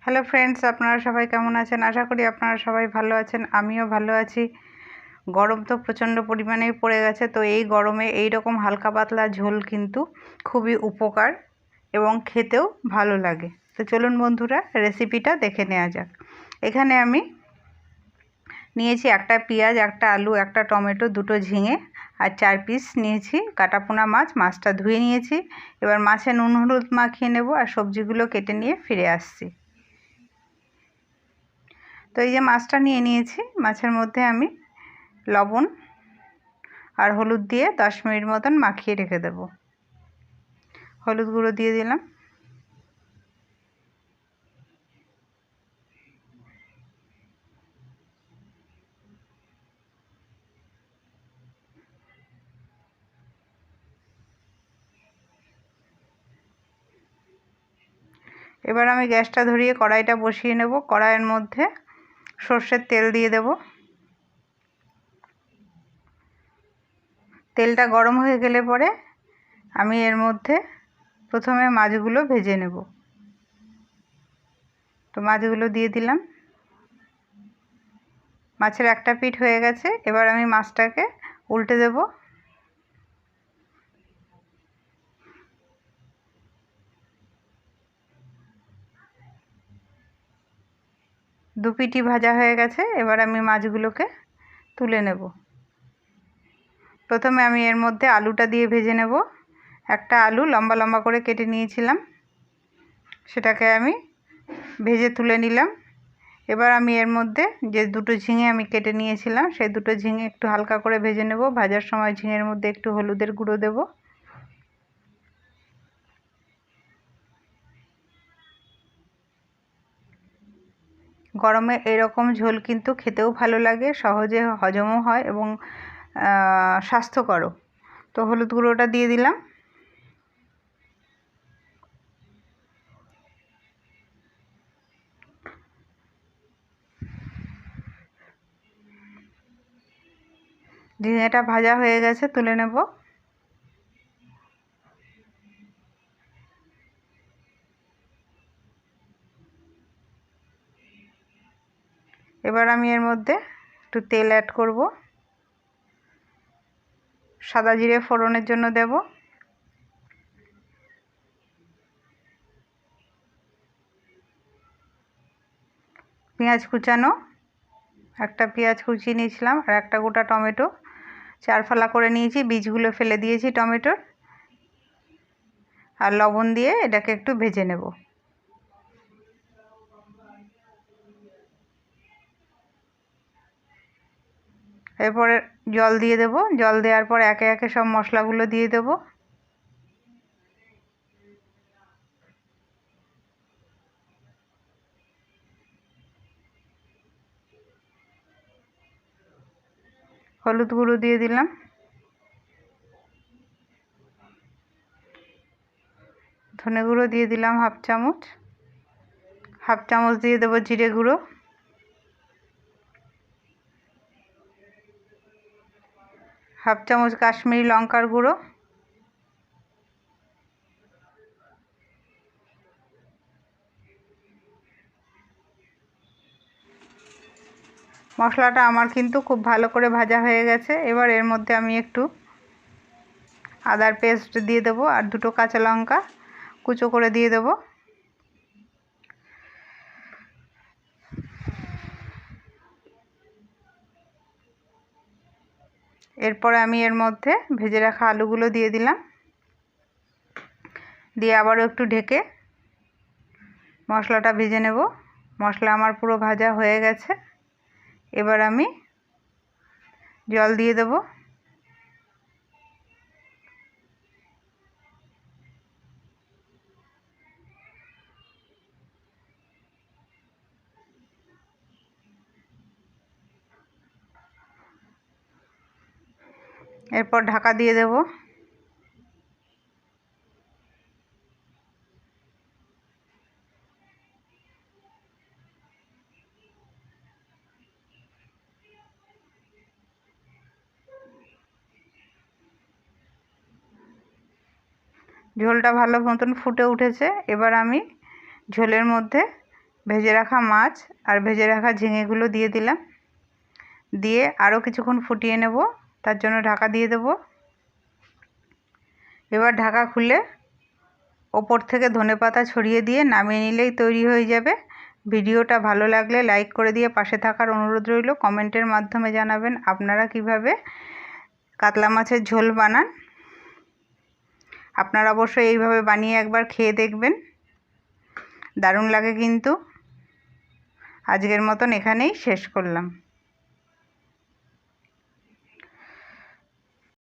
Hello friends, আপনারা সবাই কেমন আছেন? আশা করি আপনারা সবাই ভালো আছেন। আমিও ভালো আছি। গরম তো প্রচণ্ড পরিমাণেই পড়ে গেছে, তো এই গরমে এই রকম হালকা পাতলা ঝোল কিন্তু খুবই উপকার এবং খেতেও ভালো লাগে। তো চলুন বন্ধুরা, রেসিপিটা দেখে নেওয়া যাক। এখানে আমি নিয়েছি একটা পেঁয়াজ, একটা আলু, একটা টমেটো, দুটো ঝিঙে আর 4 পিস নিয়েছি কাটাপোনা মাছ। মাছটা ধুয়ে নিয়েছি। এবার মাছে নুন হলুদ মাখিয়ে নেব আর সবজিগুলো কেটে নিয়ে ফিরে আসছি। তো এই যে মাছটা নিয়ে নিয়েছি, মাছের মধ্যে আমি লবণ আর হলুদ দিয়ে 10 মিনিট মতন মাখিয়ে রেখে দেব। হলুদ গুঁড়ো দিয়ে দিলাম। এবার আমি গ্যাসটা ধরিয়ে কড়াইটা বসিয়ে নেব। কড়াইয়ের মধ্যে সর্ষের তেল দিয়ে দেব। তেলটা গরম হয়ে গেলে পরে আমি এর মধ্যে প্রথমে মাছগুলো ভেজে নেব। তো মাছগুলো দিয়ে দিলাম। মাছের একটা পিঠ হয়ে গেছে, এবার আমি মাছটাকে উল্টে দেব। দু পিঠই ভাজা হয়ে গেছে, এবার আমি মাছগুলোকে তুলে নেব। প্রথমে আমি এর মধ্যে আলুটা দিয়ে ভেজে নেব। একটা আলু লম্বা লম্বা করে কেটে নিয়েছিলাম, সেটাকে আমি ভেজে তুলে নিলাম। এবার আমি এর মধ্যে যে দুটো ঝিঙে আমি কেটে নিয়েছিলাম, সেই দুটো ঝিঙে একটু হালকা করে ভেজে নেব। ভাজার সময় ঝিঙের মধ্যে একটু হলুদের গুঁড়ো দেব। গরমে এরকম ঝোল কিন্তু খেতেও ভালো লাগে, সহজে হজমও হয় এবং স্বাস্থ্যকরও। তো হলুদ গুঁড়োটা দিয়ে দিলাম। ঝিঙেটা ভাজা হয়ে গেছে, তুলে নেব। এবার আমি এর মধ্যে একটু তেল অ্যাড করব। সাদা জিরে ফোড়নের জন্য দেব। পেঁয়াজ কুচানো, একটা পেঁয়াজ কুচিয়ে নিয়েছিলাম আর একটা গোটা টমেটো 4 ফালা করে নিয়েছি, বীজগুলো ফেলে দিয়েছি টমেটোর। আর লবণ দিয়ে এটাকে একটু ভেজে নেব। এরপরে জল দিয়ে দেব। জল দেওয়ার পর একে একে সব মশলাগুলো দিয়ে দেব। হলুদ গুঁড়ো দিয়ে দিলাম। ধনে গুঁড়ো দিয়ে দিলাম হাফ চামচ। হাফ চামচ দিয়ে দেবো জিরে গুঁড়ো। হাফ চামচ কাশ্মীরি লঙ্কার গুঁড়ো। মশলাটা আমার কিন্তু খুব ভালো করে ভাজা হয়ে গেছে। এবার এর মধ্যে আমি একটু আদার পেস্ট দিয়ে দেবো আর দুটো কাঁচা লঙ্কা কুচো করে দিয়ে দেবো। এরপরে আমি এর মধ্যে ভেজে রাখা আলুগুলো দিয়ে দিলাম। দিয়ে আবারও একটু ঢেকে মশলাটা ভেজে নেব। মশলা আমার পুরো ভাজা হয়ে গেছে। এবার আমি জল দিয়ে দেব। এরপর ঢাকা দিয়ে দেব। ঝোলটা ভালো মতন ফুটে উঠেছে। এবার আমি ঝোলের মধ্যে ভেজে রাখা মাছ আর ভেজে রাখা ঝিঙেগুলো দিয়ে দিলাম। দিয়ে আরও কিছুক্ষণ ফুটিয়ে নেব, তার জন্য ঢাকা দিয়ে দেব। এবার ঢাকা খুলে ওপর থেকে ধনেপাতা ছড়িয়ে দিয়ে নামিয়ে নিলেই তৈরি হয়ে যাবে। ভিডিওটা ভালো লাগলে লাইক করে দিয়ে পাশে থাকার অনুরোধ রইল। কমেন্টের মাধ্যমে জানাবেন আপনারা কিভাবে কাতলা মাছের ঝোল বানান। আপনারা অবশ্যই এইভাবে বানিয়ে একবার খেয়ে দেখবেন, দারুণ লাগে কিন্তু। আজকের মতন এখানেই শেষ করলাম।